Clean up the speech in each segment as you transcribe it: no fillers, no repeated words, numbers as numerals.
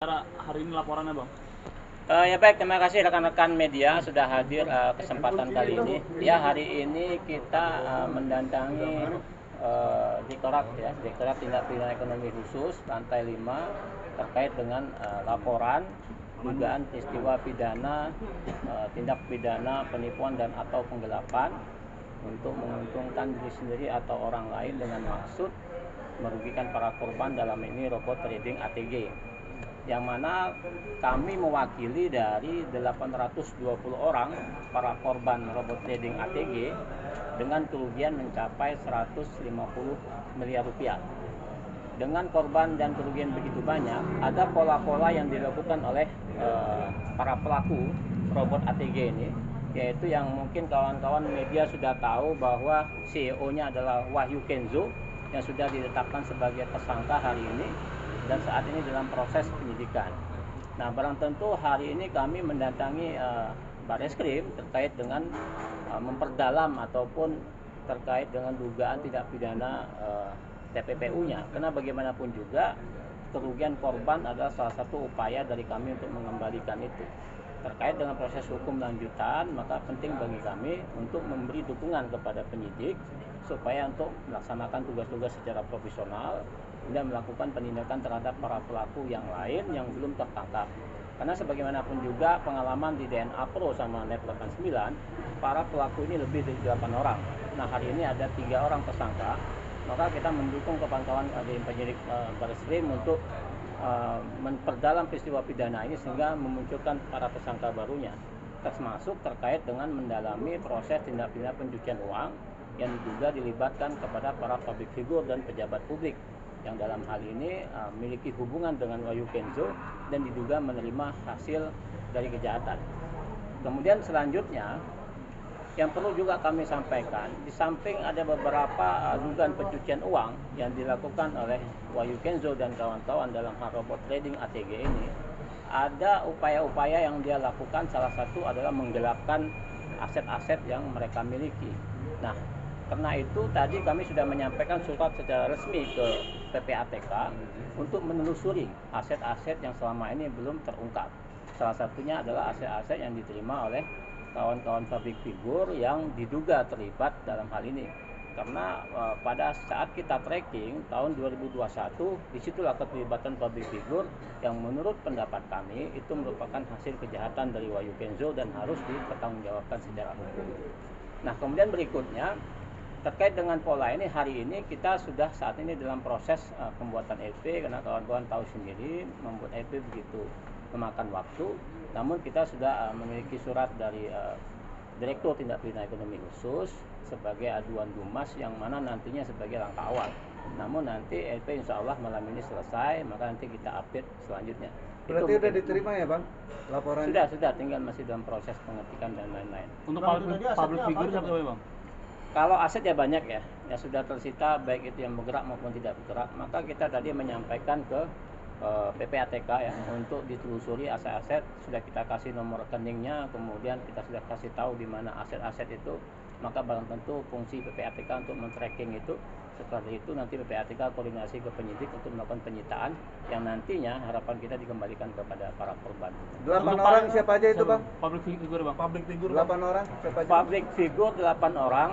Hari ini laporannya, Bang. Ya baik, terima kasih rekan-rekan media sudah hadir kesempatan kali ini. Ya, hari ini kita mendatangi Direktorat Tindak Pidana Ekonomi Khusus lantai 5 terkait dengan laporan dugaan peristiwa pidana tindak pidana penipuan dan atau penggelapan untuk menguntungkan diri sendiri atau orang lain dengan maksud merugikan para korban, dalam ini robot trading ATG, yang mana kami mewakili dari 820 orang para korban robot trading ATG dengan kerugian mencapai 150 miliar rupiah. Dengan korban dan kerugian begitu banyak, ada pola-pola yang dilakukan oleh para pelaku robot ATG ini, yaitu yang mungkin kawan-kawan media sudah tahu bahwa CEO-nya adalah Wahyu Kenzo yang sudah ditetapkan sebagai tersangka hari ini dan saat ini dalam proses penyidikan. Nah, barang tentu hari ini kami mendatangi Bareskrim terkait dengan memperdalam ataupun terkait dengan dugaan tindak pidana TPPU-nya. Karena bagaimanapun juga kerugian korban adalah salah satu upaya dari kami untuk mengembalikan itu. Terkait dengan proses hukum lanjutan, maka penting bagi kami untuk memberi dukungan kepada penyidik supaya untuk melaksanakan tugas-tugas secara profesional dan melakukan penindakan terhadap para pelaku yang lain yang belum tertangkap. Karena sebagaimanapun juga pengalaman di DNA Pro sama Net 89, para pelaku ini lebih dari 8 orang. Nah, hari ini ada 3 orang tersangka, maka kita mendukung kawan-kawan di penyidik Bareskrim untuk memperdalam peristiwa pidana ini sehingga memunculkan para tersangka barunya, termasuk terkait dengan mendalami proses tindak pidana pencucian uang yang diduga dilibatkan kepada para public figure dan pejabat publik yang dalam hal ini memiliki hubungan dengan Wahyu Kenzo dan diduga menerima hasil dari kejahatan. Kemudian selanjutnya yang perlu juga kami sampaikan, di samping ada beberapa dugaan pencucian uang yang dilakukan oleh Wahyu Kenzo dan kawan-kawan dalam hal robot trading ATG ini, ada upaya-upaya yang dia lakukan, salah satu adalah menggelapkan aset-aset yang mereka miliki. Nah, karena itu tadi kami sudah menyampaikan surat secara resmi ke PPATK untuk menelusuri aset-aset yang selama ini belum terungkap. Salah satunya adalah aset-aset yang diterima oleh kawan-kawan public figure yang diduga terlibat dalam hal ini. Karena pada saat kita tracking tahun 2021, disitulah keterlibatan public figure yang menurut pendapat kami itu merupakan hasil kejahatan dari Wahyu Kenzo dan harus dipertanggungjawabkan secara hukum. Nah, kemudian berikutnya terkait dengan pola ini, hari ini kita sudah saat ini dalam proses pembuatan LP, karena kawan-kawan tahu sendiri membuat LP begitu memakan waktu. Namun kita sudah memiliki surat dari Direktur Tindak Pidana Ekonomi Khusus sebagai aduan Dumas yang mana nantinya sebagai langkah awal. Namun nanti LP insya Allah malam ini selesai, maka nanti kita update selanjutnya. Berarti sudah diterima ya, Bang, laporan? Sudah, tinggal masih dalam proses pengetikan dan lain-lain. Untuk public figure siapa, Bang? Kalau aset ya banyak ya sudah tersita, baik itu yang bergerak maupun tidak bergerak. Maka kita tadi menyampaikan ke PPATK ya untuk ditelusuri aset-aset, sudah kita kasih nomor rekeningnya, kemudian kita sudah kasih tahu di mana aset-aset itu. Maka barang tentu fungsi PPATK untuk men-tracking itu. Setelah itu nanti PPATK koordinasi ke penyidik untuk melakukan penyitaan yang nantinya harapan kita dikembalikan kepada para korban. 8 orang siapa aja itu, Bang? Public figure, Bang. Public figure 8 orang siapa aja? Public figure 8 orang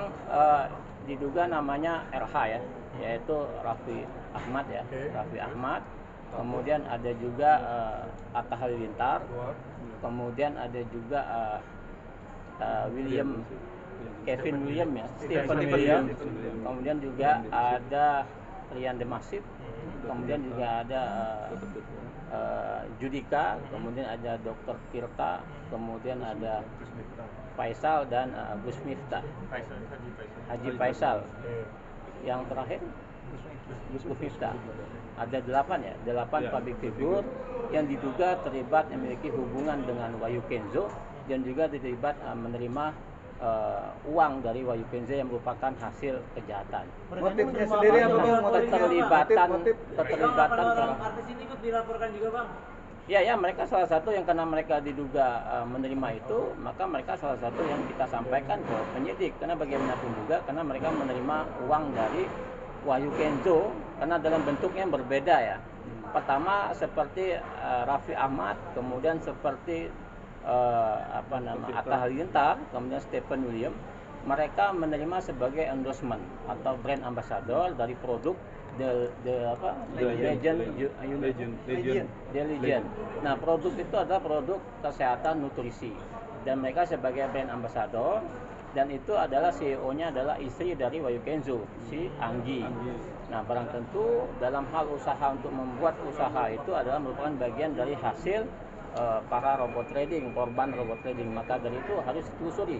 diduga namanya RH ya, yaitu Raffi Ahmad ya. Raffi Ahmad. Kemudian ada juga Atta Halilintar. Kemudian ada juga Kevin William ya, Stephen William. Kemudian juga ada Rian Demasif. Kemudian juga ada Judika. Kemudian ada Dr. Tirta. Kemudian ada Faisal dan Gus Miftah. Haji Faisal. Yang terakhir Gus Miftah. Ada 8 public figure yang diduga terlibat memiliki hubungan dengan Wahyu Kenzo dan juga terlibat menerima uang dari Wahyu Kenzo yang merupakan hasil kejahatan. Motifnya sendiri apa, Bang? Keterlibatan artis ini ikut dilaporkan juga, Bang? Ya, mereka salah satu yang karena mereka diduga menerima itu, maka mereka salah satu yang kita sampaikan ke penyidik. Karena bagaimanapun juga, karena mereka menerima uang dari Wahyu Kenzo, karena dalam bentuknya yang berbeda ya. pertama seperti Raffi Ahmad, kemudian seperti Atta Halilintar, kemudian Stephen William, mereka menerima sebagai endorsement atau brand ambassador dari produk The Legend. Nah, produk itu adalah produk kesehatan nutrisi dan mereka sebagai brand ambassador, dan itu adalah CEO-nya adalah istri dari Wahyu Kenzo, si Anggi. Nah, barang tentu dalam hal usaha untuk membuat usaha itu adalah merupakan bagian dari hasil para robot trading, korban robot trading. Maka dari itu harus ditelusuri.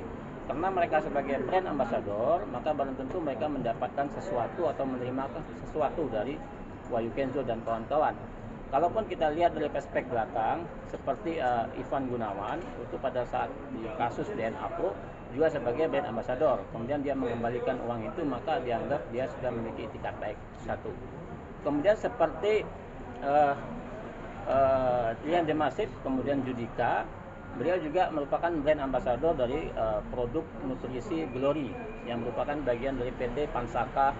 Karena mereka sebagai brand ambassador, maka barang tentu mereka mendapatkan sesuatu atau menerima sesuatu dari Wahyu Kenzo dan kawan-kawan. Kalaupun kita lihat dari perspektif belakang, seperti Ivan Gunawan, itu pada saat di kasus DNA Pro juga sebagai brand ambassador, kemudian dia mengembalikan uang itu, maka dianggap dia sudah memiliki itikat baik. Satu. Kemudian seperti Dian Demasif, kemudian Judika, beliau juga merupakan brand ambassador dari produk nutrisi Glory yang merupakan bagian dari PT Pansaka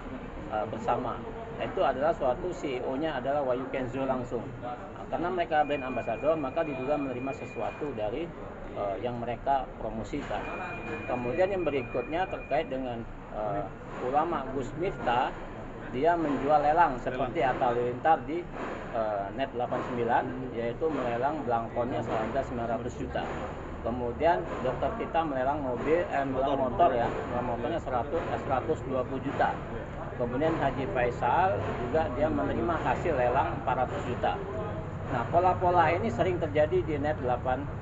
Bersama. Itu adalah suatu CEO-nya adalah Wahyu Kenzo langsung. Karena mereka brand ambassador, maka diduga menerima sesuatu dari yang mereka promosikan. Kemudian yang berikutnya terkait dengan ulama Gus Miftah, dia menjual lelang seperti Atta Halilintar di Net 89, yaitu melelang belangkonnya seharga 900 juta. Kemudian dokter kita melelang motor ya, motornya 120 juta. Kemudian Haji Faisal juga dia menerima hasil lelang 400 juta. Nah, pola-pola ini sering terjadi di Net 8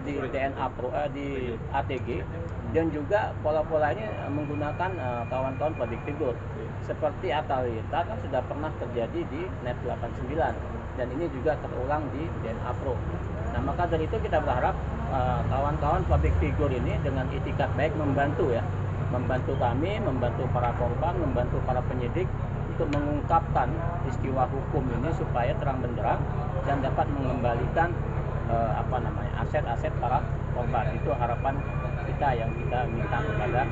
di DNA Pro, di ATG, dan juga pola-pola ini menggunakan kawan-kawan public figure seperti Atta Halilintar kan sudah pernah terjadi di Net 89 dan ini juga terulang di DNA Pro. Nah, maka dari itu kita berharap kawan-kawan public figure ini dengan itikat baik membantu kami, membantu para korban, membantu para penyidik untuk mengungkapkan peristiwa hukum ini supaya terang benderang dan dapat mengembalikan aset-aset para korban. Itu harapan kita yang kita minta kepada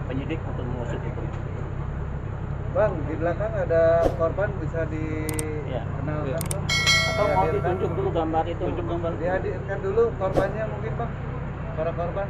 penyidik untuk mengusut itu. Bang, di belakang ada korban, bisa dikenalkan Bang? Atau mau ditunjuk dulu gambar itu? Dihadirkan dulu korbannya mungkin Bang, para korban.